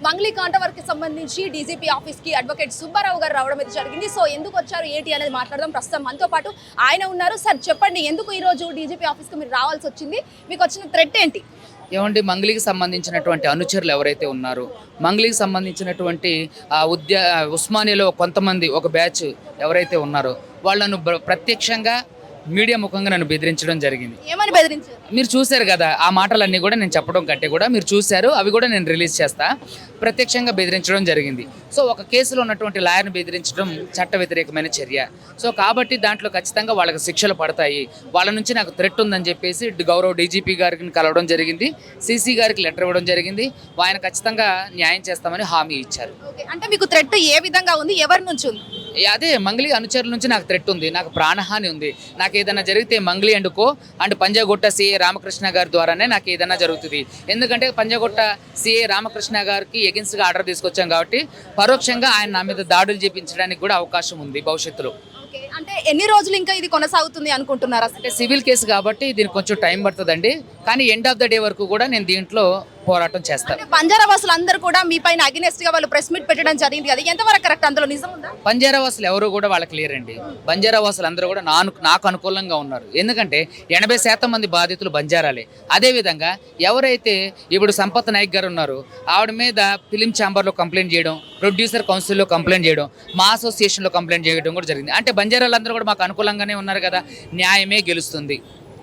మంగ్లీ కాంట్రవర్సీకి సంబంధించి DGP office కి advocate Subbarao గారు రావడం అయితే జరిగింది. సో ఎందుకు వచ్చారు ఏంటి అనేది మాట్లాడదాం. ప్రస్తుతం మనతో పాటు ఆయన ఉన్నారు. సార్ చెప్పండి, ఎందుకు ఈ రోజు డీజీపీ ఆఫీస్ కి మీరు రావాల్సి వచ్చింది? మీకు వచ్చిన థ్రెట్ ఏంటి? ఏమండి, మంగ్లీకి సంబంధించినటువంటి అనుచరులు ఎవరైతే ఉన్నారో, మంగ్లీకి సంబంధించినటువంటి ఉస్మానియాలో కొంతమంది ఒక బ్యాచ్ ఎవరైతే ఉన్నారో వాళ్ళను ప్రత్యక్షంగా మీడియా ముఖంగా నన్ను బెదిరించడం జరిగింది. ఏమని బెదిరించారు? మీరు చూశారు కదా, ఆ మాటలన్నీ కూడా నేను చెప్పడం కంటే కూడా మీరు చూశారు, అవి కూడా నేను రిలీజ్ చేస్తా. ప్రత్యక్షంగా బెదిరించడం జరిగింది. సో ఒక కేసులో ఉన్నటువంటి లాయర్ని బెదిరించడం చట్ట వ్యతిరేకమైన చర్య. సో కాబట్టి దాంట్లో ఖచ్చితంగా వాళ్ళకి శిక్షలు పడతాయి. వాళ్ళ నుంచి నాకు థ్రెట్ ఉందని చెప్పేసి గౌరవ డీజీపీ గారికి కలవడం జరిగింది, సీసీ గారికి లెటర్ ఇవ్వడం జరిగింది. ఆయన ఖచ్చితంగా న్యాయం చేస్తామని హామీ ఇచ్చారు. అంటే మీకు థ్రెట్ ఏ విధంగా ఉంది, ఎవరి నుంచి ఉంది? అదే మంగ్లీ అనుచరుల నుంచి నాకు థ్రెట్ ఉంది, నాకు ప్రాణహాని ఉంది. నాకు ఏదైనా జరిగితే మంగ్లీ అండ్ పంజాగుట్ట సిఏ రామకృష్ణ గారి ద్వారానే నాకు ఏదైనా జరుగుతుంది. ఎందుకంటే పంజాగుట్ట సిఏ రామకృష్ణ గారికి ఎగెన్స్ట్గా ఆర్డర్ తీసుకొచ్చాం కాబట్టి పరోక్షంగా ఆయన నా మీద దాడులు చేపించడానికి కూడా అవకాశం ఉంది భవిష్యత్తులో. అంటే ఎన్ని రోజులు ఇంకా ఇది కొనసాగుతుంది అనుకుంటున్నారా? అంటే సివిల్ కేసు కాబట్టి దీనికి కొంచెం టైం పడుతుందండి. కానీ ఎండ్ ఆఫ్ ద డే వరకు కూడా నేను దీంట్లో పోరాటం చేస్తాను. బంజారా వాసులు అందరూ కూడా మీ పైన అగెనెస్ట్ గా వాళ్ళు ప్రెస్ మీట్ పెట్టడం జరిగింది. అది ఎంతవరకు కరెక్ట్? అందులో నిజం ఉందా? బంజారా వాసులు ఎవరు కూడా వాళ్ళకి లేరండి. బంజారా వాసులు అందరూ కూడా నాకు అనుకూలంగా ఉన్నారు. ఎందుకంటే 80% మంది బాధితులు బంజారాలే. అదేవిధంగా ఎవరైతే ఇప్పుడు సంపత్ నాయక్ గారు ఉన్నారో ఆవిడ మీద ఫిలిం ఛాంబర్లో కంప్లైంట్ చేయడం, ప్రొడ్యూసర్ కౌన్సిల్లో కంప్లైంట్ చేయడం, మా అసోసియేషన్లో కంప్లైంట్ చేయడం కూడా జరిగింది. అంటే బంజారాలందరూ కూడా మాకు అనుకూలంగానే ఉన్నారు కదా, న్యాయమే గెలుస్తుంది.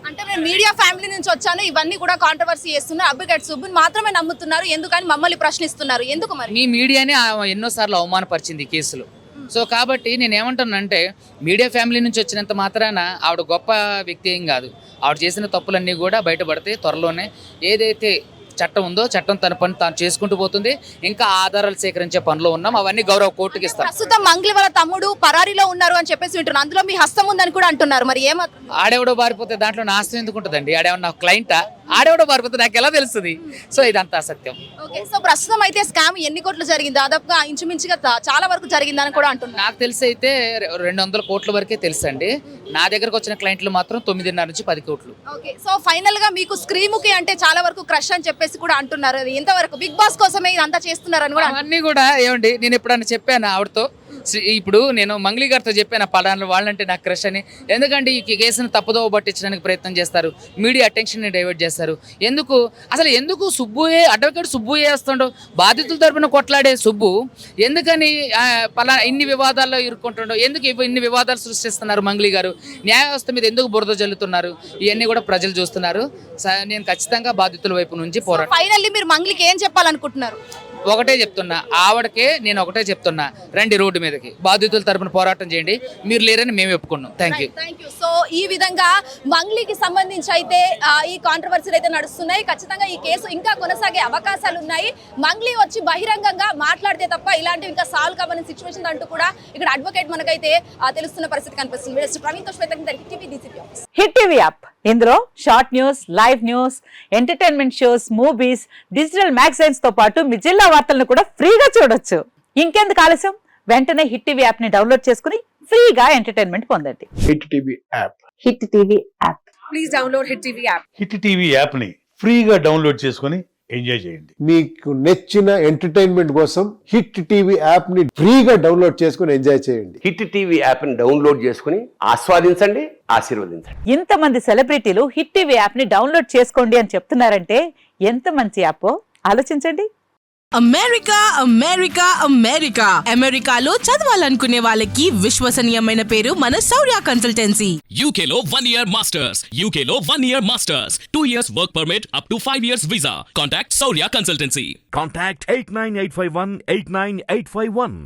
అంటే నేను మీడియా ఫ్యామిలీ నుంచి వచ్చాను, ఇవన్నీ కూడా కాంట్రవర్సీ చేస్తున్నారు, అడ్వకేట్ సుబ్బుని మాత్రమే నమ్ముతున్నారు, ఎందుకని మమ్మల్ని ప్రశ్నిస్తున్నారు, ఎందుకు మరి? మీ మీడియానే ఎన్నోసార్లు అవమానపరిచింది కేసులు. సో కాబట్టి నేను ఏమంటానంటే, మీడియా ఫ్యామిలీ నుంచి వచ్చినంత మాత్రాన ఆవిడ గొప్ప వ్యక్తి ఏం కాదు. ఆవిడ చేసిన తప్పులన్నీ కూడా బయటపడితే త్వరలోనే ఏదైతే చట్టం ఉందో చట్టం తన పని తాను చేసుకుంటూ పోతుంది. ఇంకా ఆధారాలు సేకరించే పనిలో ఉన్నాం, అవన్నీ గౌరవ కోర్టుకి ఇస్తాం. ప్రస్తుతం మంగ్లీ వాళ్ళ తమ్ముడు పరారీలో ఉన్నారు అని చెప్పేసి వింటున్నాను, అందులో మీ హస్తం ఉందని కూడా అంటున్నారు. మరి ఆడెవడో బారిపోతే దాంట్లో నా హస్తం ఎందుకు ఉంటుందండి? ఆడేమన్నా క్లయింటా? ఆడెవడో బారిపోతే నాకు ఎలా తెలుస్తుంది? సో ఇదంతా అసత్యం. ఓకే, సో ప్రస్తుతం అయితే స్కామ్ ఎన్ని కోట్లు జరిగింది? దాదాపుగా ఇంచుమించుగా చాలా వరకు జరిగిందని కూడా అంటున్నారు. నాకు తెలిసి అయితే 200 కోట్ల వరకే తెలుసండి. నా దగ్గరకు వచ్చిన క్లయింట్లు మాత్రం 9.5 నుంచి 10 కోట్లు. ఓకే, సో ఫైనల్ గా మీకు స్క్రీముకి అంటే చాలా వరకు క్రష్ అని చెప్పేసి కూడా అంటున్నారు. అది ఎంతవరకు బిగ్ బాస్ కోసమే ఇదంతా చేస్తున్నారని కూడా అన్నీ కూడా ఏమండి, నేను ఎప్పుడన్నా చెప్పాను ఆవిడతో? ఇప్పుడు నేను మంగ్లీ గారితో చెప్పాను పలానా వాళ్ళంటే నాకు క్రష్ అని. ఎందుకంటే ఈ కేసును తప్పుదోవ పట్టించడానికి ప్రయత్నం చేస్తారు, మీడియా అటెన్షన్ని డైవర్ట్ చేస్తారు. ఎందుకు అడ్వకేట్ సుబ్బు వేస్తుండో, బాధితుల తరపున కొట్లాడే సుబ్బు ఎందుకని పలానా ఇన్ని వివాదాల్లో ఇరుక్కుంటుండో, ఎందుకు ఇన్ని వివాదాలు సృష్టిస్తున్నారు మంగ్లీ గారు? న్యాయ వ్యవస్థ మీద ఎందుకు బురద జల్లుతున్నారు? ఇవన్నీ కూడా ప్రజలు చూస్తున్నారు. నేను ఖచ్చితంగా బాధితుల వైపు నుంచి పోరాటం. ఫైనల్లీ మీరు మంగ్లీకి ఏం చెప్పాలనుకుంటున్నారు? ఒకటే చెప్తున్నా, ఆవిడకే నేను ఒకటే చెప్తున్నా, రండి రోడ్డు మీదకి, బాధితుల తరపున పోరాటం చేయండి. మీరు లేరని మేము ఒప్పుకున్నాం. Thank you. సో ఈ విధంగా మంగ్లీకి సంబంధించి అయితే ఈ కాంట్రవర్సీలు అయితే నడుస్తున్నాయి. ఖచ్చితంగా ఈ కేసు ఇంకా కొనసాగే అవకాశాలు ఉన్నాయి. మంగ్లీ వచ్చి బహిరంగంగా మాట్లాడితే తప్ప ఇలాంటివి ఇంకా సాల్వ్ కావాలని సిచ్యువేషన్ అంటూ కూడా ఇక్కడ అడ్వకేట్ మనకైతే తెలుస్తున్న పరిస్థితి కనిపిస్తుంది. ప్రవీణ్ తో శ్వేత, హిట్ టీవీ యాప్, ఇందులో short news, live news, entertainment shows, movies, digital magazines తో పాటు మీ జిల్లా వార్తలను కూడా ఫ్రీగా చూడొచ్చు. ఇంకెందుకు ఆలస్యం? వెంటనే హిట్ టీవీ యాప్ ని డౌన్లోడ్ చేసుకుని ఫ్రీగా ఎంటర్టైన్మెంట్ పొందండి. Hit TV app. Hit TV app. Please download hit TV app. Hit TV app ని ఫ్రీగా డౌన్లోడ్ చేసుకుని ఎంజాయ్ చేయండి. మీకు నచ్చిన ఎంటర్టైన్మెంట్ కోసం హిట్ టీవీ యాప్ ని ఫ్రీగా డౌన్లోడ్ చేసుకుని ఎంజాయ్ చేయండి. హిట్ టీవీ యాప్ ని డౌన్లోడ్ చేసుకుని ఆస్వాదించండి, ఆశీర్వదించండి. ఇంతమంది సెలబ్రిటీలు హిట్ టీవీ యాప్ ని డౌన్లోడ్ చేసుకోండి అని చెప్తున్నారంటే ఎంత మంచి యాప్ ఆలోచించండి. అమెరికాలో చదవాలనుకునే వాళ్ళకి విశ్వసనీయమైన పేరు మన శౌర్య కన్సల్టెన్సీ. UK లో 1 year masters, UK లో 1 year masters, 2 years work permit up to 5 years visa. Contact Saurya Consultancy. Contact 89851 89851.